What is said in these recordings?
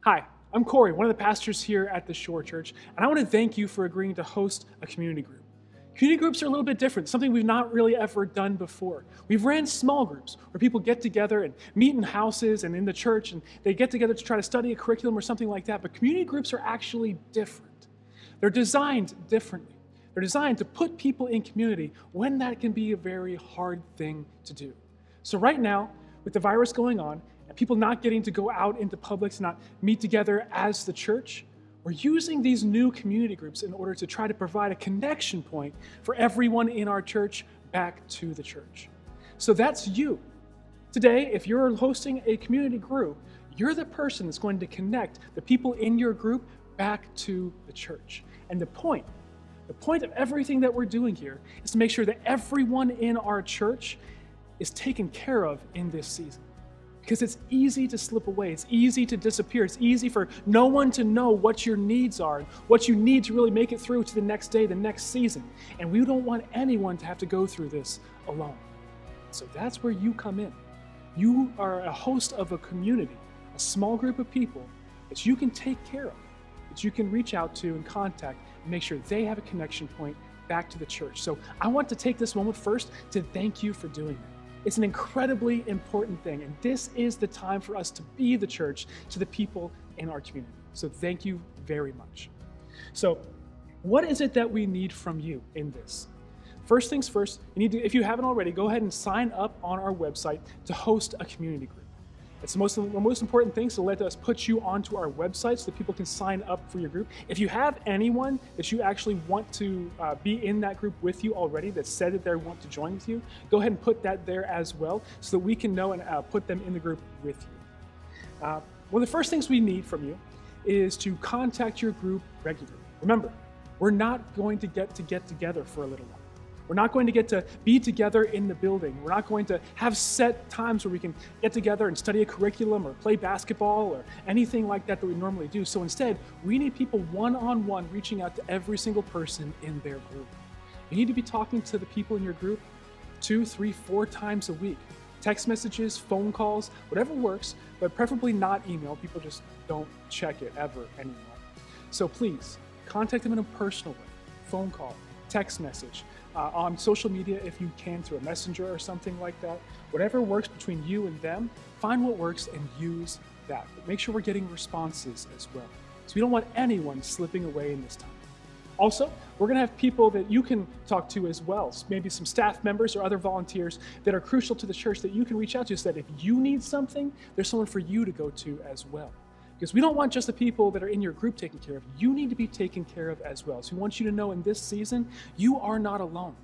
Hi, I'm Corey, one of the pastors here at the Shore Church, and I want to thank you for agreeing to host a community group. Community groups are a little bit different, something we've not really ever done before. We've ran small groups where people get together and meet in houses and in the church, and they get together to try to study a curriculum or something like that, but community groups are actually different. They're designed differently. They're designed to put people in community when that can be a very hard thing to do. So right now, with the virus going on, and people not getting to go out into public to not meet together as the church, we're using these new community groups in order to try to provide a connection point for everyone in our church back to the church. So that's you. Today, if you're hosting a community group, you're the person that's going to connect the people in your group back to the church. And the point of everything that we're doing here is to make sure that everyone in our church is taken care of in this season. Because it's easy to slip away, it's easy to disappear, it's easy for no one to know what your needs are, what you need to really make it through to the next day, the next season. And we don't want anyone to have to go through this alone. So that's where you come in. You are a host of a community, a small group of people that you can take care of, that you can reach out to and contact and make sure they have a connection point back to the church. So I want to take this moment first to thank you for doing that. It's an incredibly important thing, and this is the time for us to be the church to the people in our community. So thank you very much. So what is it that we need from you in this? First things first, you need to, if you haven't already, go ahead and sign up on our website to host a community group. It's the most important thing, so let us put you onto our website so that people can sign up for your group. If you have anyone that you actually want to be in that group with you already that said that they want to join with you, go ahead and put that there as well so that we can know and put them in the group with you. One of the first things we need from you is to contact your group regularly. Remember, we're not going to get together for a little while. We're not going to get to be together in the building. We're not going to have set times where we can get together and study a curriculum or play basketball or anything like that we normally do. So instead, we need people one-on-one reaching out to every single person in their group. You need to be talking to the people in your group 2, 3, 4 times a week. Text messages, phone calls, whatever works, but preferably not email. People just don't check it ever anymore. So please, contact them in a personal way. Phone call, text message, on social media if you can, through a messenger or something like that. Whatever works between you and them, find what works and use that. But make sure we're getting responses as well. So we don't want anyone slipping away in this time. Also, we're gonna have people that you can talk to as well. Maybe some staff members or other volunteers that are crucial to the church that you can reach out to so that if you need something, there's someone for you to go to as well. Because we don't want just the people that are in your group taken care of. You need to be taken care of as well. So we want you to know in this season, you are not alone.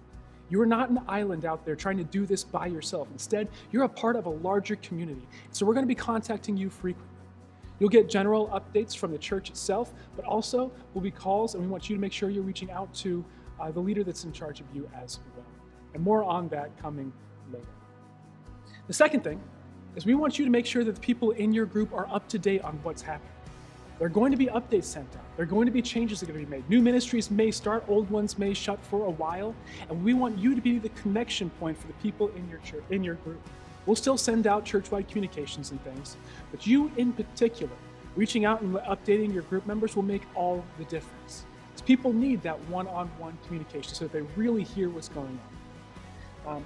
You are not an island out there trying to do this by yourself. Instead, you're a part of a larger community. So we're going to be contacting you frequently. You'll get general updates from the church itself, but also will be calls, and we want you to make sure you're reaching out to the leader that's in charge of you as well. And more on that coming later. The second thing is we want you to make sure that the people in your group are up to date on what's happening. There are going to be updates sent out. There are going to be changes that are going to be made. New ministries may start, old ones may shut for a while, and we want you to be the connection point for the people in your church, in your group. We'll still send out church-wide communications and things, but you in particular, reaching out and updating your group members will make all the difference. Because people need that one-on-one communication so that they really hear what's going on.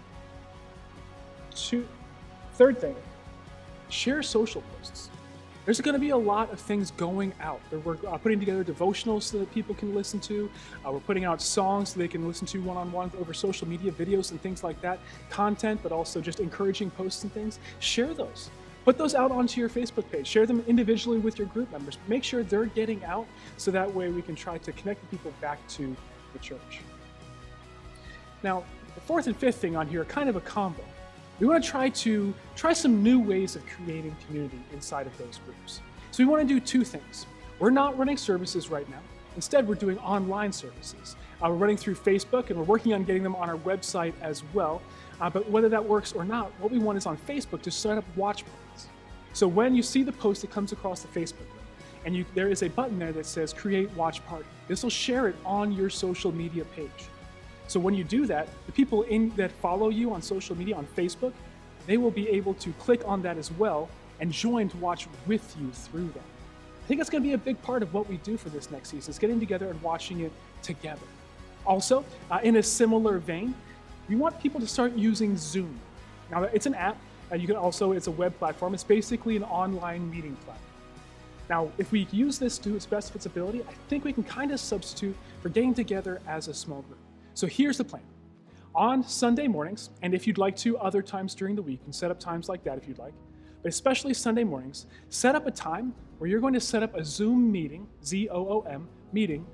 Third thing, share social posts. There's going to be a lot of things going out. We're putting together devotionals so that people can listen to. We're putting out songs so they can listen to one-on-one over social media, videos and things like that. Content, but also just encouraging posts and things. Share those. Put those out onto your Facebook page. Share them individually with your group members. Make sure they're getting out so that way we can try to connect the people back to the church. Now, the fourth and fifth thing on here are kind of a combo. We want to try some new ways of creating community inside of those groups. So we want to do 2 things. We're not running services right now. Instead, we're doing online services. We're running through Facebook, and we're working on getting them on our website as well. But whether that works or not, what we want is on Facebook to set up watch parties. So when you see the post that comes across the Facebook link, and there is a button there that says Create Watch Party, this will share it on your social media page. So when you do that, the people that follow you on social media, on Facebook, they will be able to click on that as well and join to watch with you through that. I think it's going to be a big part of what we do for this next season, is getting together and watching it together. Also, in a similar vein, we want people to start using Zoom. Now, it's an app. It's a web platform. It's basically an online meeting platform. Now, if we use this to its best of its ability, I think we can kind of substitute for getting together as a small group. So here's the plan. On Sunday mornings, and if you'd like to, other times during the week, and set up times like that if you'd like, but especially Sunday mornings, set up a time where you're going to set up a Zoom meeting, Z-O-O-M, meeting,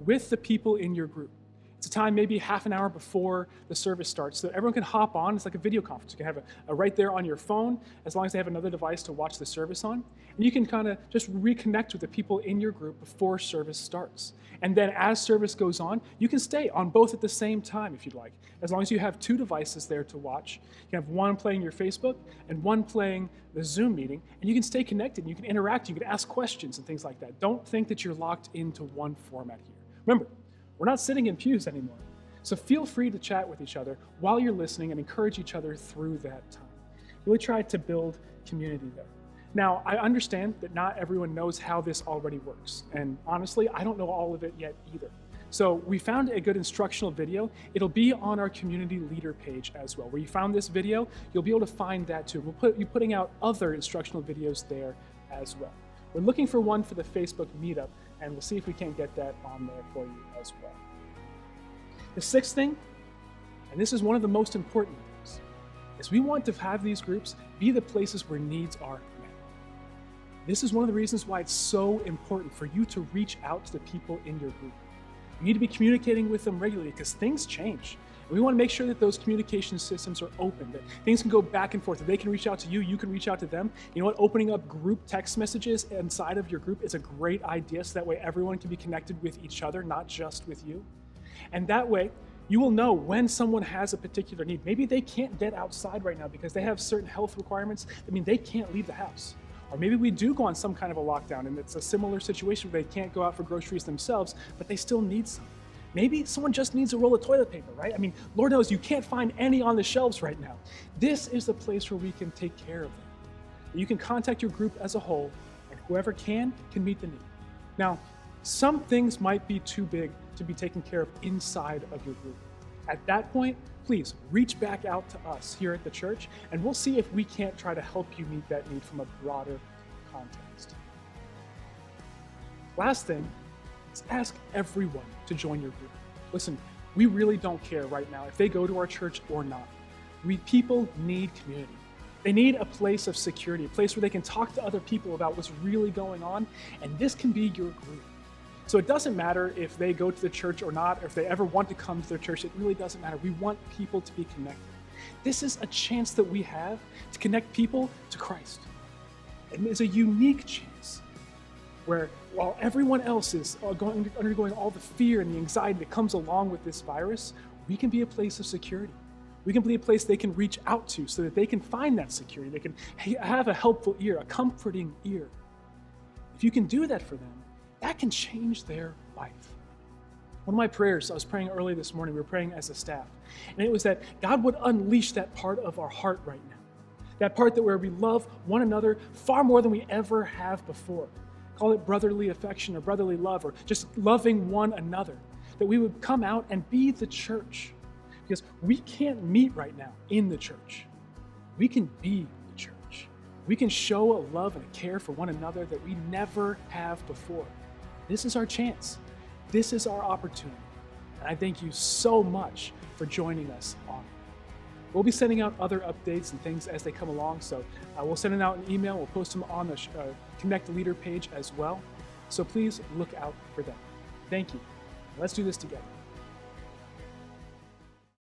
with the people in your group. It's a time maybe half an hour before the service starts so that everyone can hop on. It's like a video conference. You can have a right there on your phone, as long as they have another device to watch the service on. And you can kind of just reconnect with the people in your group before service starts. And then as service goes on, you can stay on both at the same time if you'd like. As long as you have two devices there to watch. You can have one playing your Facebook and one playing the Zoom meeting, and you can stay connected. You can interact. You can ask questions and things like that. Don't think that you're locked into one format here. Remember, we're not sitting in pews anymore. So feel free to chat with each other while you're listening and encourage each other through that time. Really try to build community there. Now, I understand that not everyone knows how this already works. And honestly, I don't know all of it yet either. So we found a good instructional video. It'll be on our community leader page as well. Where you found this video, you'll be able to find that too. We'll be putting out other instructional videos there as well. We're looking for one for the Facebook meetup, and we'll see if we can't get that on there for you as well. The sixth thing, and this is one of the most important things, is we want to have these groups be the places where needs are met. This is one of the reasons why it's so important for you to reach out to the people in your group. You need to be communicating with them regularly because things change. And we want to make sure that those communication systems are open, that things can go back and forth, that they can reach out to you, you can reach out to them. You know what? Opening up group text messages inside of your group is a great idea, so that way everyone can be connected with each other, not just with you. And that way, you will know when someone has a particular need. Maybe they can't get outside right now because they have certain health requirements that mean they can't leave the house. Or maybe we do go on some kind of a lockdown and it's a similar situation where they can't go out for groceries themselves, but they still need some. Maybe someone just needs a roll of toilet paper, right? I mean, Lord knows you can't find any on the shelves right now. This is the place where we can take care of them. You can contact your group as a whole, and whoever can meet the need. Now, some things might be too big to be taken care of inside of your group. At that point, please reach back out to us here at the church, and we'll see if we can't try to help you meet that need from a broader context. Last thing, ask everyone to join your group. Listen, we really don't care right now if they go to our church or not. People need community. They need a place of security, a place where they can talk to other people about what's really going on, and this can be your group. So it doesn't matter if they go to the church or not, or if they ever want to come to their church. It really doesn't matter. We want people to be connected. This is a chance that we have to connect people to Christ. And it's a unique chance where while everyone else is undergoing all the fear and the anxiety that comes along with this virus, we can be a place of security. We can be a place they can reach out to so that they can find that security. They can have a helpful ear, a comforting ear. If you can do that for them, that can change their life. One of my prayers, I was praying early this morning, we were praying as a staff, and it was that God would unleash that part of our heart right now. That part that where we love one another far more than we ever have before. Call it brotherly affection or brotherly love or just loving one another. That we would come out and be the church. Because we can't meet right now in the church. We can be the church. We can show a love and a care for one another that we never have before. This is our chance. This is our opportunity. And I thank you so much for joining us on it. We'll be sending out other updates and things as they come along. So we'll send it out an email. We'll post them on the Connect Leader page as well. So please look out for them. Thank you. Let's do this together.